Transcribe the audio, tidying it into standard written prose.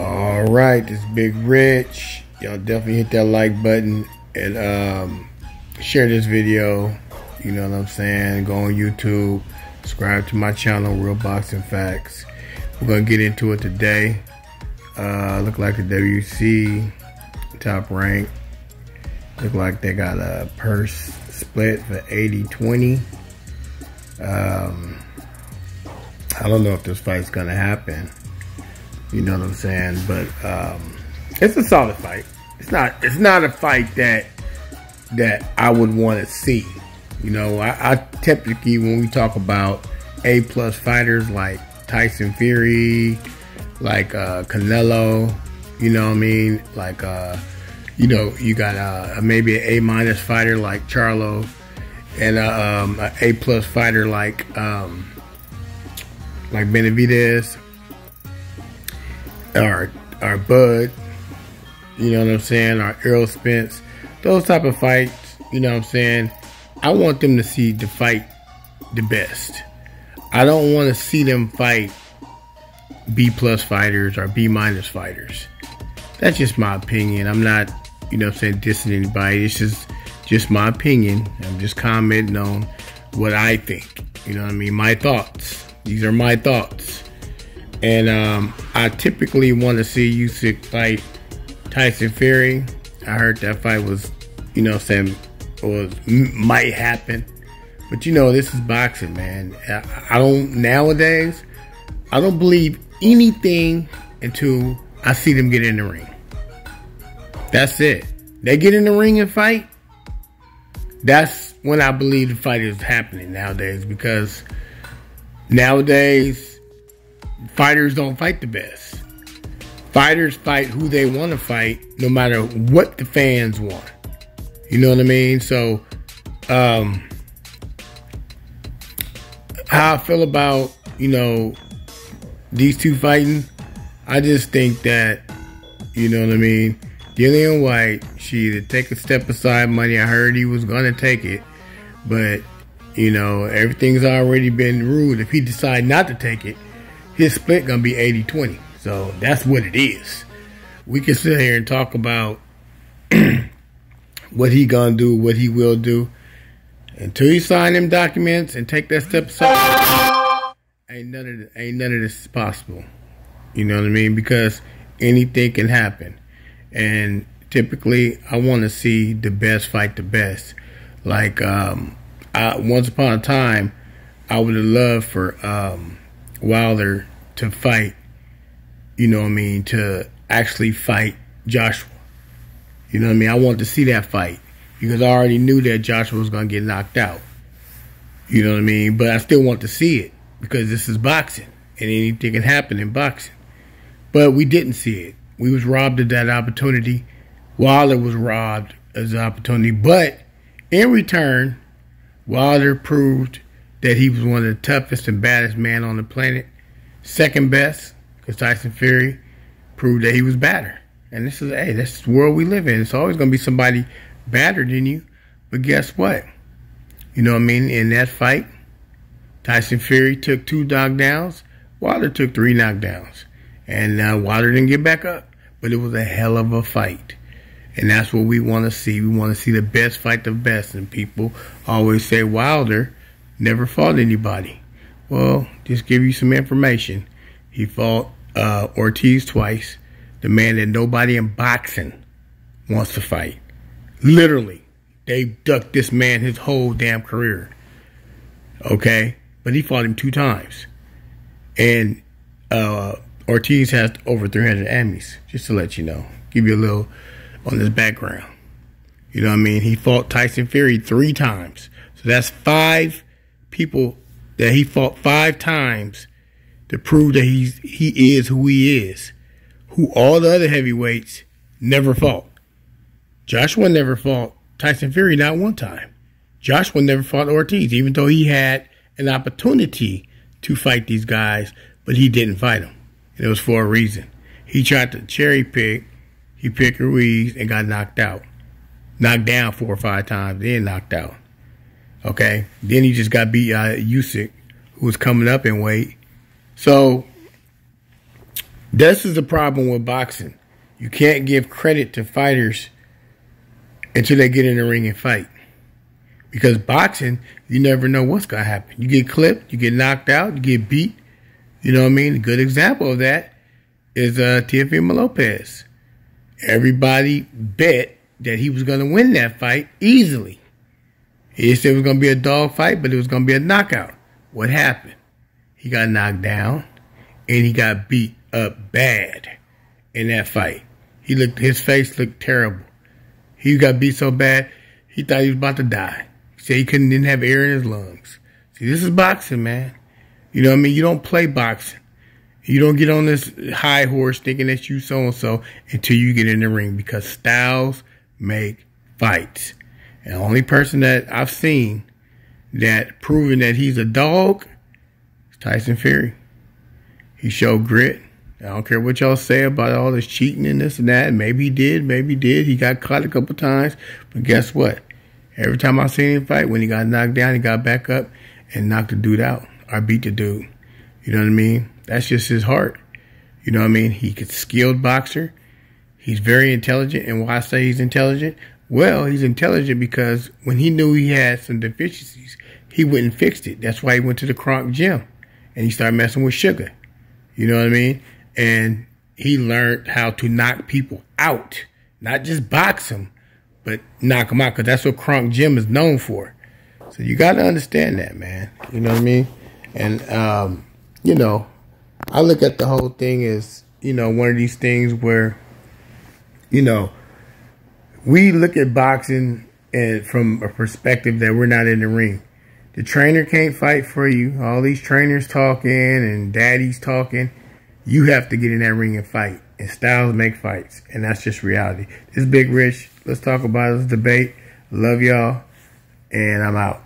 All right, this is Big Rich. Y'all definitely hit that like button and share this video. You know what I'm saying? Go on YouTube, subscribe to my channel, Real Boxing Facts. We're gonna get into it today. Look like the WBC Top Rank. Look like they got a purse split for 80-20. I don't know if this fight's gonna happen. You know what I'm saying? But it's a solid fight. It's not a fight that I would want to see. You know, I typically, when we talk about A+ fighters like Tyson Fury, like Canelo, you know what I mean? Like you know, you got maybe an A- fighter like Charlo, and an A+ fighter like Benavidez, or Bud, you know what I'm saying, or Errol Spence. Those type of fights, you know what I'm saying, I want them to see the fight the best. I don't want to see them fight B+ fighters or B- fighters. That's just my opinion. I'm not, you know what I'm saying, dissing anybody. It's just my opinion. I'm just commenting on what I think. You know what I mean? My thoughts. These are my thoughts. And I typically want to see Usyk fight Tyson Fury. I heard that fight was, you know what I'm saying, might happen. But you know, this is boxing, man. Nowadays, I don't believe anything until I see them get in the ring. That's it. They get in the ring and fight. That's when I believe the fight is happening nowadays, because nowadays, fighters don't fight the best. Fighters fight who they want to fight, no matter what the fans want. You know what I mean? So, how I feel about, you know, these two fighting, I just think that, you know what I mean, Dillian Whyte, she either take a step aside money. I heard he was going to take it, but, you know, everything's already been ruled. If he decide not to take it, his split gonna be 80-20. So that's what it is. We can sit here and talk about what he gonna do, what he will do. Until you sign them documents and take that step aside, ain't none of this is possible. You know what I mean? Because anything can happen. And typically, I want to see the best fight the best. Like once upon a time, I would have loved for Wilder to fight, you know what I mean, to actually fight Joshua. You know what I mean? I wanted to see that fight because I already knew that Joshua was going to get knocked out. You know what I mean? But I still want to see it because this is boxing and anything can happen in boxing. But we didn't see it. We was robbed of that opportunity. Wilder was robbed of the opportunity. But in return, Wilder proved that he was one of the toughest and baddest men on the planet. Second best, because Tyson Fury proved that he was badder. And this is, hey, this is the world we live in. It's always going to be somebody badder than you. But guess what? You know what I mean? In that fight, Tyson Fury took 2 knockdowns. Wilder took 3 knockdowns. And Wilder didn't get back up. But it was a hell of a fight. And that's what we want to see. We want to see the best fight the best. And people always say Wilder never fought anybody. Well, just give you some information. He fought Ortiz twice, the man that nobody in boxing wants to fight. Literally, they ducked this man his whole damn career. Okay? But he fought him 2 times. And Ortiz has over 300 Emmys, just to let you know. Give you a little on his background. You know what I mean? He fought Tyson Fury 3 times. So that's 5 people that he fought 5 times to prove that he is who he is, who all the other heavyweights never fought. Joshua never fought Tyson Fury not 1 time. Joshua never fought Ortiz, even though he had an opportunity to fight these guys, but he didn't fight them. And it was for a reason. He tried to cherry pick. He picked Ruiz and got knocked out. Knocked down 4 or 5 times, then knocked out. Okay? Then he just got beat Usyk, who was coming up in weight. So, This is the problem with boxing. You can't give credit to fighters until they get in the ring and fight. Because boxing, you never know what's going to happen. You get clipped, you get knocked out, you get beat. You know what I mean? A good example of that is Teofimo Lopez. Everybody bet that he was going to win that fight easily. He said it was going to be a dog fight, but it was going to be a knockout. What happened? He got knocked down, and he got beat up bad in that fight. His face looked terrible. He got beat so bad, he thought he was about to die. He said he didn't have air in his lungs. See, this is boxing, man. You know what I mean? You don't play boxing. You don't get on this high horse thinking that you so-and-so until you get in the ring, because styles make fights. And the only person that I've seen that proven that he's a dog is Tyson Fury. He showed grit. I don't care what y'all say about all this cheating and this and that. Maybe he did. Maybe he did. He got caught a couple times. But guess what? Every time I seen him fight, when he got knocked down, he got back up and knocked the dude out. Or beat the dude. You know what I mean? That's just his heart. You know what I mean? He's a skilled boxer. He's very intelligent. And why I say he's intelligent? Well, he's intelligent because when he knew he had some deficiencies, he went and fixed it. That's why he went to the Kronk gym. And he started messing with sugar. You know what I mean? And he learned how to knock people out. Not just box them, but knock them out. Because that's what Kronk gym is known for. So you got to understand that, man. You know what I mean? And, you know, I look at the whole thing as, you know, one of these things where, you know, we look at boxing and from a perspective that we're not in the ring. The trainer can't fight for you. All these trainers talking and daddies talking. You have to get in that ring and fight. And styles make fights. And that's just reality. This is Big Rich. Let's talk about it. Let's debate. Love y'all. And I'm out.